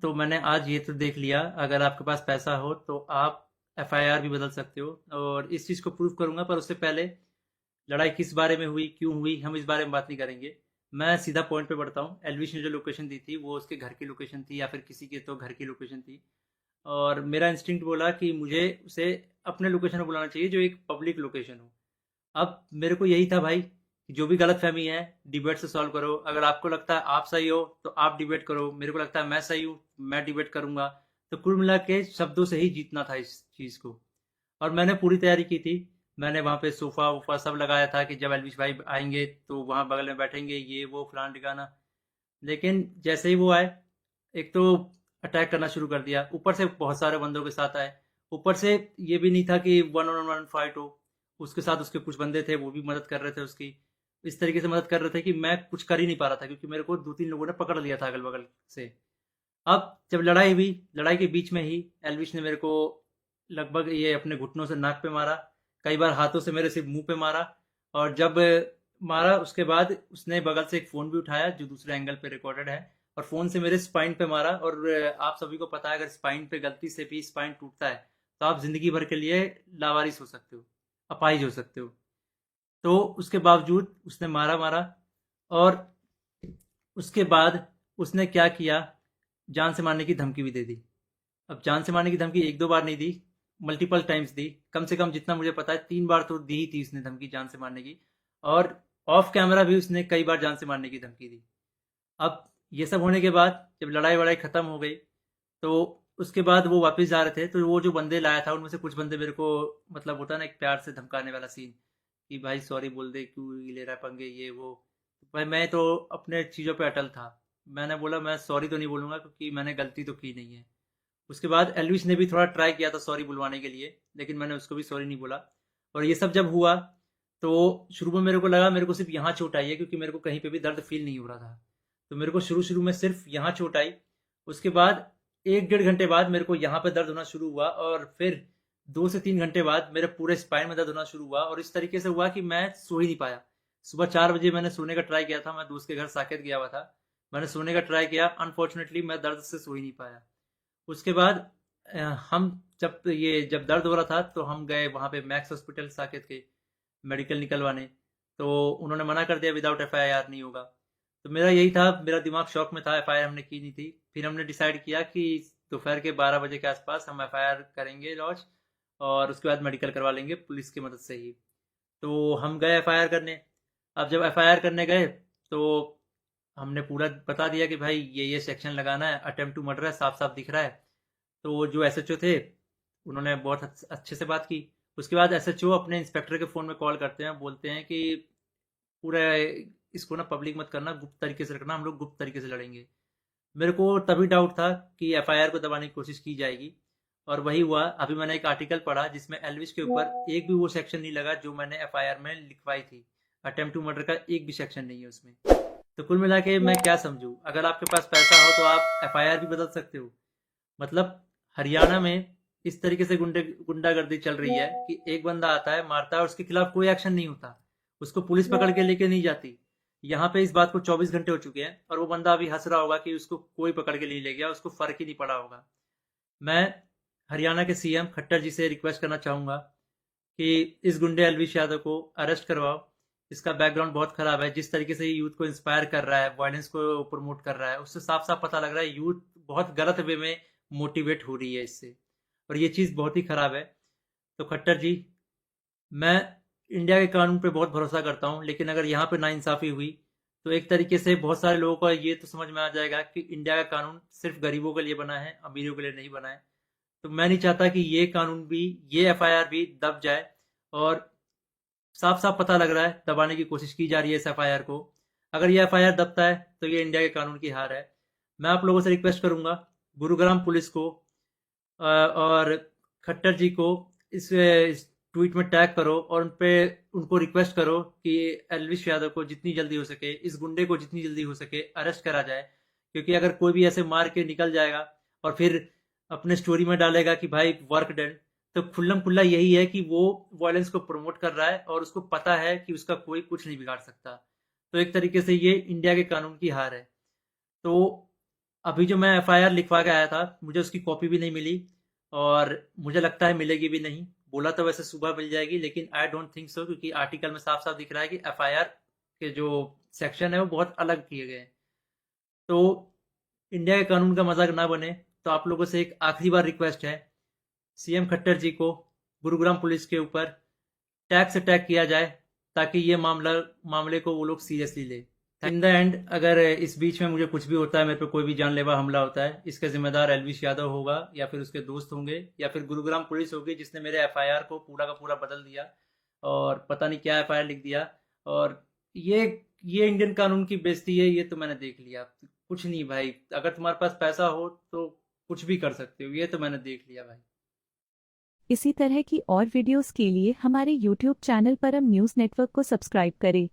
तो मैंने आज ये तो देख लिया, अगर आपके पास पैसा हो तो आप एफआईआर भी बदल सकते हो, और इस चीज़ को प्रूव करूंगा। पर उससे पहले लड़ाई किस बारे में हुई, क्यों हुई, हम इस बारे में बात नहीं करेंगे। मैं सीधा पॉइंट पे बढ़ता हूँ। एलविश ने जो लोकेशन दी थी वो उसके घर की लोकेशन थी, या फिर किसी के तो घर की लोकेशन थी। और मेरा इंस्टिंक्ट बोला कि मुझे उसे अपने लोकेशन में बुलाना चाहिए, जो एक पब्लिक लोकेशन हो। अब मेरे को यही था भाई कि जो भी गलतफहमी है डिबेट से सॉल्व करो। अगर आपको लगता है आप सही हो तो आप डिबेट करो, मेरे को लगता है मैं सही हूँ, मैं डिबेट करूंगा। तो कुल मिला के शब्दों से ही जीतना था इस चीज़ को। और मैंने पूरी तैयारी की थी। मैंने वहाँ पे सोफा वोफा सब लगाया था कि जब एलविश भाई आएंगे तो वहाँ बगल में बैठेंगे, ये वो फलाना ठिकाना। लेकिन जैसे ही वो आए, एक तो अटैक करना शुरू कर दिया, ऊपर से बहुत सारे बंदों के साथ आए। ऊपर से ये भी नहीं था कि वन ऑन वन फाइट हो, उसके साथ उसके कुछ बंदे थे, वो भी मदद कर रहे थे उसकी। इस तरीके से मदद कर रहे थे कि मैं कुछ कर ही नहीं पा रहा था, क्योंकि मेरे को दो तीन लोगों ने पकड़ लिया था अगल बगल से। अब जब लड़ाई हुई, लड़ाई के बीच में ही एल्विश ने मेरे को लगभग ये अपने घुटनों से नाक पे मारा, कई बार हाथों से मेरे सिर्फ मुंह पे मारा। और जब मारा उसके बाद उसने बगल से एक फ़ोन भी उठाया जो दूसरे एंगल पे रिकॉर्डेड है, और फ़ोन से मेरे स्पाइन पे मारा। और आप सभी को पता है अगर स्पाइन पे गलती से भी स्पाइन टूटता है तो आप ज़िंदगी भर के लिए लावारिस हो सकते हो, अपाहिज हो सकते हो। तो उसके बावजूद उसने मारा मारा। और उसके बाद उसने क्या किया, जान से मारने की धमकी भी दे दी। अब जान से मारने की धमकी एक दो बार नहीं दी, मल्टीपल टाइम्स दी। कम से कम जितना मुझे पता है 3 बार तो दी ही थी उसने धमकी जान से मारने की। और ऑफ कैमरा भी उसने कई बार जान से मारने की धमकी दी। अब ये सब होने के बाद जब लड़ाई वड़ाई खत्म हो गई, तो उसके बाद वो वापस जा रहे थे, तो वो जो बंदे लाया था उनमें से कुछ बंदे मेरे को, मतलब होता है ना एक प्यार से धमकाने वाला सीन, कि भाई सॉरी बोल दे, क्यों ले रहा है पंगे, ये वो। भाई मैं तो अपने चीज़ों पे अटल था। मैंने बोला मैं सॉरी तो नहीं बोलूँगा, क्योंकि मैंने गलती तो की नहीं है। उसके बाद एल्विश ने भी थोड़ा ट्राई किया था सॉरी बुलवाने के लिए, लेकिन मैंने उसको भी सॉरी नहीं बोला। और ये सब जब हुआ तो शुरू में मेरे को लगा मेरे को सिर्फ यहाँ चोट आई है, क्योंकि मेरे को कहीं पे भी दर्द फील नहीं हो रहा था। तो मेरे को शुरू शुरू में सिर्फ यहाँ चोट आई। उसके बाद 1 डेढ़ घंटे बाद मेरे को यहाँ पे दर्द होना शुरू हुआ, और फिर 2 से 3 घंटे बाद मेरे पूरे स्पाइन में दर्द होना शुरू हुआ। और इस तरीके से हुआ कि मैं सो ही नहीं पाया। सुबह 4 बजे मैंने सोने का ट्राई किया था, मैं दोस्त के घर साकेत गया हुआ था। मैंने सोने का ट्राई किया, अनफॉर्चुनेटली मैं दर्द से सो ही नहीं पाया। उसके बाद हम जब दर्द हो रहा था तो हम गए वहाँ पे मैक्स हॉस्पिटल साकेत के, मेडिकल निकलवाने। तो उन्होंने मना कर दिया, विदाउट एफआईआर नहीं होगा। तो मेरा यही था, मेरा दिमाग शॉक में था, एफआईआर हमने की नहीं थी। फिर हमने डिसाइड किया कि दोपहर के 12 बजे के आसपास हम एफआईआर करेंगे लॉन्च, और उसके बाद मेडिकल करवा लेंगे पुलिस की मदद से ही। तो हम गए एफआईआर करने। अब जब एफआईआर करने गए तो हमने पूरा बता दिया कि भाई ये सेक्शन लगाना है, अटेम्प्ट टू मर्डर है, साफ साफ दिख रहा है। तो वो जो एसएचओ थे उन्होंने बहुत अच्छे से बात की। उसके बाद एसएचओ अपने इंस्पेक्टर के फ़ोन में कॉल करते हैं, बोलते हैं कि पूरा इसको ना पब्लिक मत करना, गुप्त तरीके से रखना, हम लोग गुप्त तरीके से लड़ेंगे। मेरे को तभी डाउट था कि एफआईआर को दबाने की कोशिश की जाएगी। और वही हुआ। अभी मैंने एक आर्टिकल पढ़ा जिसमें एल्विश के ऊपर एक भी वो सेक्शन नहीं लगा जो मैंने एफआईआर में लिखवाई थी। अटेम्प्ट टू मर्डर का एक भी सेक्शन नहीं है उसमें। तो कुल मिला के मैं क्या समझूं, अगर आपके पास पैसा हो तो आप एफआईआर भी बदल सकते हो। मतलब हरियाणा में इस तरीके से गुंडागर्दी चल रही है कि एक बंदा आता है मारता है और उसके खिलाफ कोई एक्शन नहीं होता, उसको पुलिस पकड़ के लेके नहीं जाती। यहाँ पे इस बात को 24 घंटे हो चुके हैं, और वो बंदा अभी हंस रहा होगा कि उसको कोई पकड़ के नहीं ले गया, उसको फर्क ही नहीं पड़ा होगा। मैं हरियाणा के सीएम खट्टर जी से रिक्वेस्ट करना चाहूंगा कि इस गुंडे अलविश यादव को अरेस्ट करवाओ। इसका बैकग्राउंड बहुत खराब है, जिस तरीके से ये यूथ को इंस्पायर कर रहा है, वायलेंस को प्रमोट कर रहा है, उससे साफ साफ पता लग रहा है यूथ बहुत गलत वे में मोटिवेट हो रही है इससे। और ये चीज़ बहुत ही खराब है। तो खट्टर जी, मैं इंडिया के कानून पे बहुत भरोसा करता हूँ, लेकिन अगर यहाँ पे नाइंसाफ़ी हुई तो एक तरीके से बहुत सारे लोगों को ये तो समझ में आ जाएगा कि इंडिया का कानून सिर्फ गरीबों के लिए बना है, अमीरों के लिए नहीं बना है। तो मैं नहीं चाहता कि ये कानून भी, ये एफआईआर भी दब जाए। और साफ साफ पता लग रहा है दबाने की कोशिश की जा रही है इस एफआईआर को। अगर ये एफआईआर दबता है तो ये इंडिया के कानून की हार है। मैं आप लोगों से रिक्वेस्ट करूंगा, गुरुग्राम पुलिस को और खट्टर जी को इस ट्वीट में टैग करो, और उन पे उनको रिक्वेस्ट करो कि एलविश यादव को जितनी जल्दी हो सके, इस गुंडे को जितनी जल्दी हो सके अरेस्ट करा जाए। क्योंकि अगर कोई भी ऐसे मार के निकल जाएगा और फिर अपने स्टोरी में डालेगा कि भाई वर्क डन, तो खुल्लम खुल्ला यही है कि वो वायलेंस को प्रमोट कर रहा है, और उसको पता है कि उसका कोई कुछ नहीं बिगाड़ सकता। तो एक तरीके से ये इंडिया के कानून की हार है। तो अभी जो मैं एफआईआर लिखवा के आया था, मुझे उसकी कॉपी भी नहीं मिली और मुझे लगता है मिलेगी भी नहीं। बोला तो वैसे सुबह मिल जाएगी, लेकिन आई डोंट थिंक सो, क्योंकि आर्टिकल में साफ साफ दिख रहा है कि एफआईआर के जो सेक्शन है वो बहुत अलग किए गए हैं। तो इंडिया के कानून का मजाक ना बने, तो आप लोगों से एक आखिरी बार रिक्वेस्ट है, सीएम खट्टर जी को गुरुग्राम पुलिस के ऊपर टैक्स अटैक किया जाए, ताकि ये मामले को वो लोग सीरियसली ले। इन द एंड अगर इस बीच में मुझे कुछ भी होता है, मेरे पे कोई भी जानलेवा हमला होता है, इसका जिम्मेदार एलविश यादव होगा, या फिर उसके दोस्त होंगे, या फिर गुरुग्राम पुलिस होगी जिसने मेरे एफआईआर को पूरा का पूरा बदल दिया और पता नहीं क्या एफआईआर लिख दिया। और ये ये इंडियन कानून की बेइज्जती है, ये तो मैंने देख लिया। कुछ नहीं भाई, अगर तुम्हारे पास पैसा हो तो कुछ भी कर सकते हो, ये तो मैंने देख लिया भाई। इसी तरह की और वीडियोस के लिए हमारे YouTube चैनल परम न्यूज़ नेटवर्क को सब्सक्राइब करें।